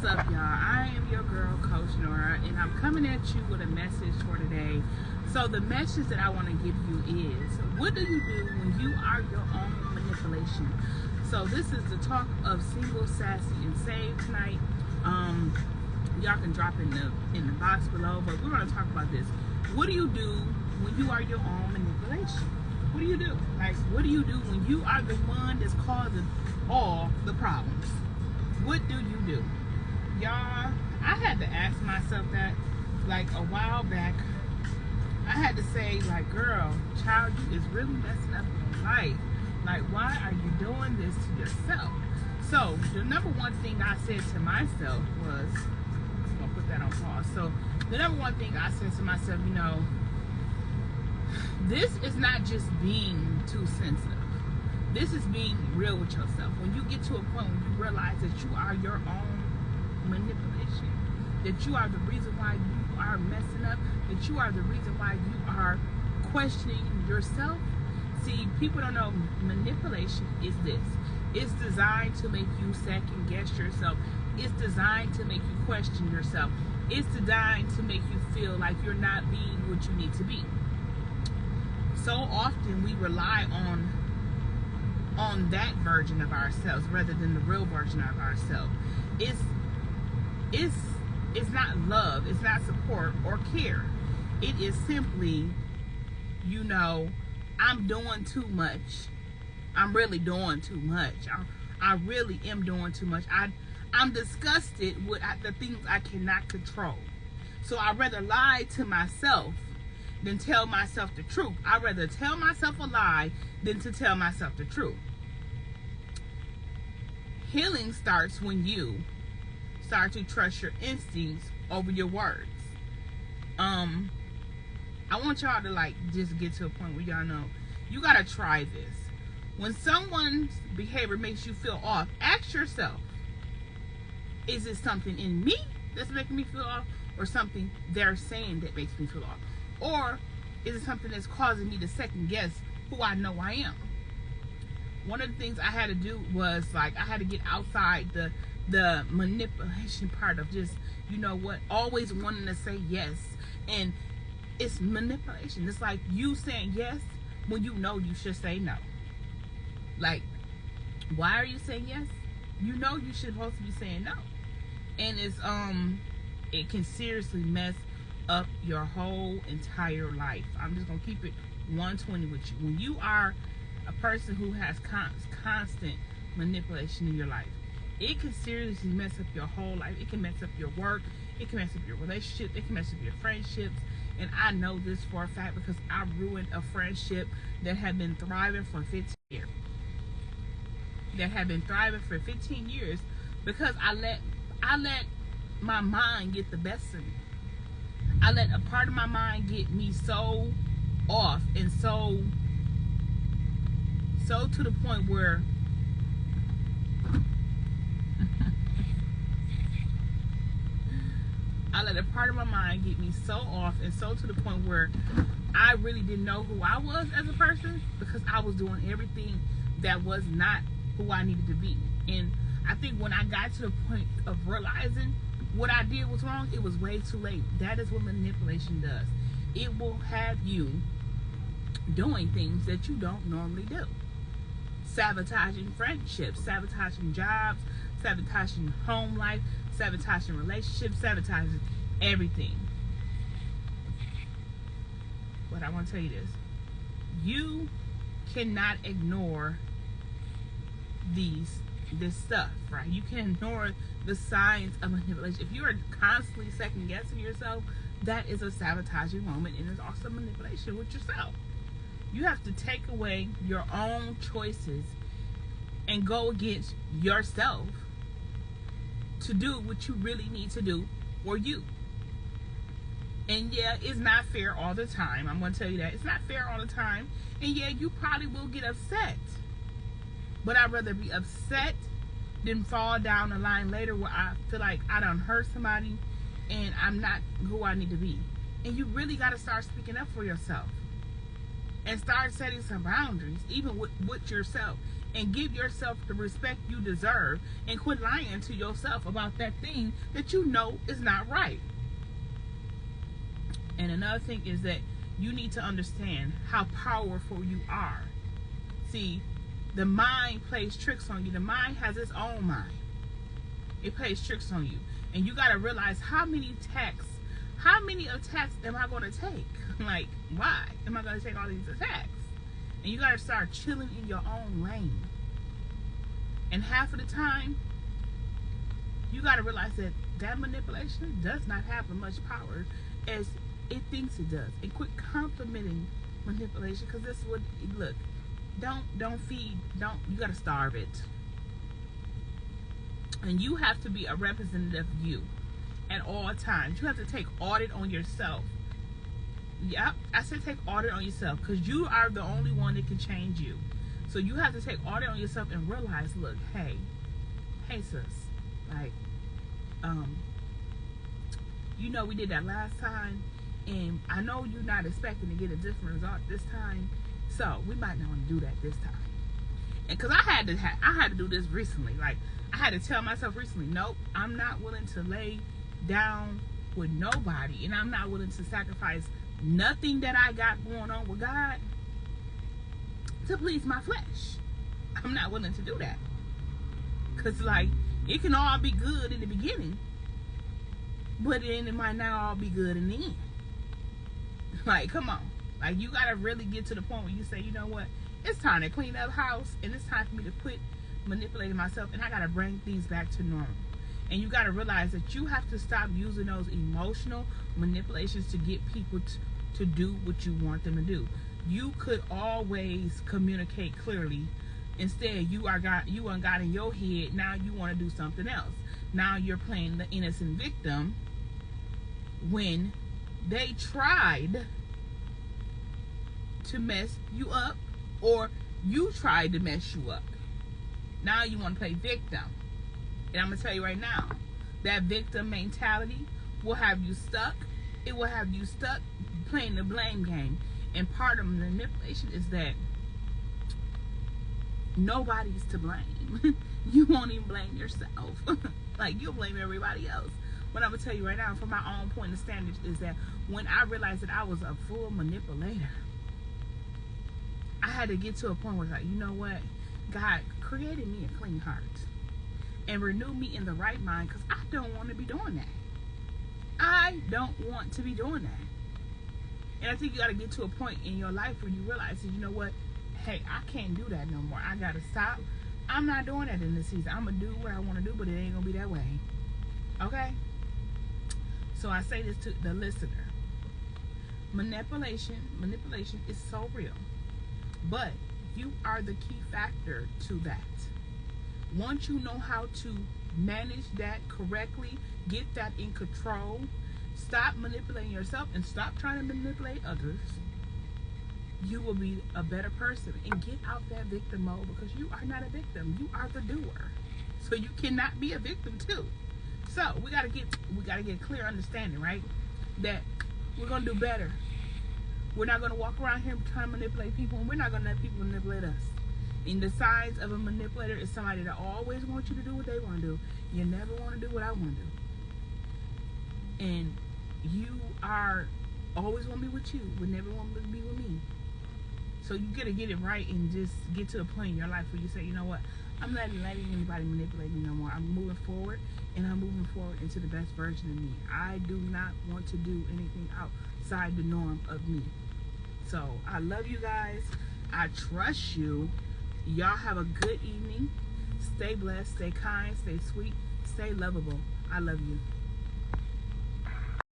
What's up, y'all? I am your girl, Coach Nora, and I'm coming at you with a message for today. So the message that I want to give you is, what do you do when you are your own manipulation? So this is the talk of single, sassy, and saved tonight. Y'all can drop in the box below, but we're going to talk about this. What do you do when you are your own manipulation? What do you do? Like, what do you do when you are the one that's causing all the problems? What do you do? Y'all, I had to ask myself that like a while back. I had to say, like, girl, child, you is really messing up your life. Like, why are you doing this to yourself? So the number one thing I said to myself was, I'm gonna put that on pause. So the number one thing I said to myself, you know, this is not just being too sensitive. This is being real with yourself. When you get to a point where you realize that you are your own manipulation, that you are the reason why you are messing up, that you are the reason why you are questioning yourself. See, people don't know manipulation is this. It's designed to make you second guess yourself. It's designed to make you question yourself. It's designed to make you feel like you're not being what you need to be. So often we rely on that version of ourselves rather than the real version of ourselves. It's not love, it's not support or care. It is simply, you know, I'm doing too much. I'm really doing too much. I really am doing too much. I'm disgusted with the things I cannot control. So I'd rather lie to myself than tell myself the truth. I'd rather tell myself a lie than to tell myself the truth. Healing starts when you start to trust your instincts over your words. I want y'all to like just get to a point where y'all know you gotta try this. When someone's behavior makes you feel off, ask yourself, is it something in me that's making me feel off, or something they're saying that makes me feel off? Or is it something that's causing me to second guess who I know I am? One of the things I had to do was, like, I had to get outside the manipulation part of just, you know what, always wanting to say yes. And it's manipulation. It's like you saying yes when you know you should say no. Like, why are you saying yes? You know you should supposed to be saying no. And it's it can seriously mess up your whole entire life. I'm just gonna keep it 120 with you. When you are a person who has constant manipulation in your life, it can seriously mess up your whole life. It can mess up your work. It can mess up your relationship. It can mess up your friendships. And I know this for a fact because I ruined a friendship that had been thriving for 15 years. That had been thriving for 15 years because I let my mind get the best of me. I let a part of my mind get me so off and so to the point where I let a part of my mind get me so off and so to the point where I really didn't know who I was as a person because I was doing everything that was not who I needed to be. And I think when I got to the point of realizing what I did was wrong, it was way too late. That is what manipulation does. It will have you doing things that you don't normally do. Sabotaging friendships, sabotaging jobs, sabotaging home life, sabotaging relationships, sabotaging everything. But I want to tell you this. You cannot ignore this stuff, right? You can ignore the signs of manipulation. If you are constantly second guessing yourself, that is a sabotaging moment, and it's also manipulation with yourself. You have to take away your own choices and go against yourself to do what you really need to do for you. And yeah, it's not fair all the time. I'm going to tell you that. It's not fair all the time. And yeah, you probably will get upset. But I'd rather be upset than fall down the line later where I feel like I done hurt somebody and I'm not who I need to be. And you really got to start speaking up for yourself. And start setting some boundaries, even with yourself. and give yourself the respect you deserve, and quit lying to yourself about that thing that you know is not right. And another thing is that you need to understand how powerful you are. See, the mind plays tricks on you. The mind has its own mind. It plays tricks on you. And you got to realize how many attacks am I going to take? Like, why am I going to take all these attacks? And you got to start chilling in your own lane. And half of the time, you got to realize that that manipulation does not have as much power as it thinks it does. And quit complimenting manipulation, because this would, look, you got to starve it. And you have to be a representative of you at all times. You have to take audit on yourself. Yep, I said take audit on yourself, because you are the only one that can change you. So you have to take audit on yourself and realize, look, hey sis, like, you know, we did that last time, and I know you're not expecting to get a different result this time, so we might not want to do that this time. And because I had to do this recently. Like, I had to tell myself recently, nope, I'm not willing to lay down with nobody, and I'm not willing to sacrifice nothing that I got going on with God to please my flesh. I'm not willing to do that, because, like, it can all be good in the beginning, but then it might not all be good in the end. Like, come on. Like, you gotta really get to the point where you say, you know what, it's time to clean up house, and it's time for me to quit manipulating myself, and I gotta bring things back to normal. And you gotta realize that you have to stop using those emotional manipulations to get people to do what you want them to do. You could always communicate clearly. Instead, you got in your head. Now you want to do something else. Now you're playing the innocent victim when they tried to mess you up, or you tried to mess you up. Now you want to play victim. And I'm going to tell you right now, that victim mentality will have you stuck. It will have you stuck playing the blame game. And part of manipulation is that nobody's to blame. You won't even blame yourself. Like, you'll blame everybody else. What I'm going to tell you right now, from my own point of standards, is that when I realized that I was a full manipulator, I had to get to a point where, like, you know what? God created me a clean heart and renew me in the right mind, because I don't want to be doing that. I don't want to be doing that. And I think you got to get to a point in your life where you realize that, you know what? Hey, I can't do that no more. I got to stop. I'm not doing that in this season. I'm going to do what I want to do, but it ain't going to be that way. Okay? So I say this to the listener. Manipulation is so real. But you are the key factor to that. Once you know how to manage that correctly, get that in control, stop manipulating yourself and stop trying to manipulate others, you will be a better person, and get out that victim mode, because you are not a victim. You are the doer. So you cannot be a victim too. So we gotta get clear understanding, right? That we're gonna do better. We're not gonna walk around here trying to manipulate people, and we're not gonna let people manipulate us. And the signs of a manipulator is somebody that always wants you to do what they want to do. You never want to do what I want to do. And you are always want to be with you, would never want to be with me. So you gotta get it right and just get to a point in your life where you say, you know what, I'm not letting anybody manipulate me no more. I'm moving forward, and I'm moving forward into the best version of me. I do not want to do anything outside the norm of me. So I love you guys. I trust you. Y'all have a good evening. Stay blessed, stay kind, stay sweet, stay lovable. I love you.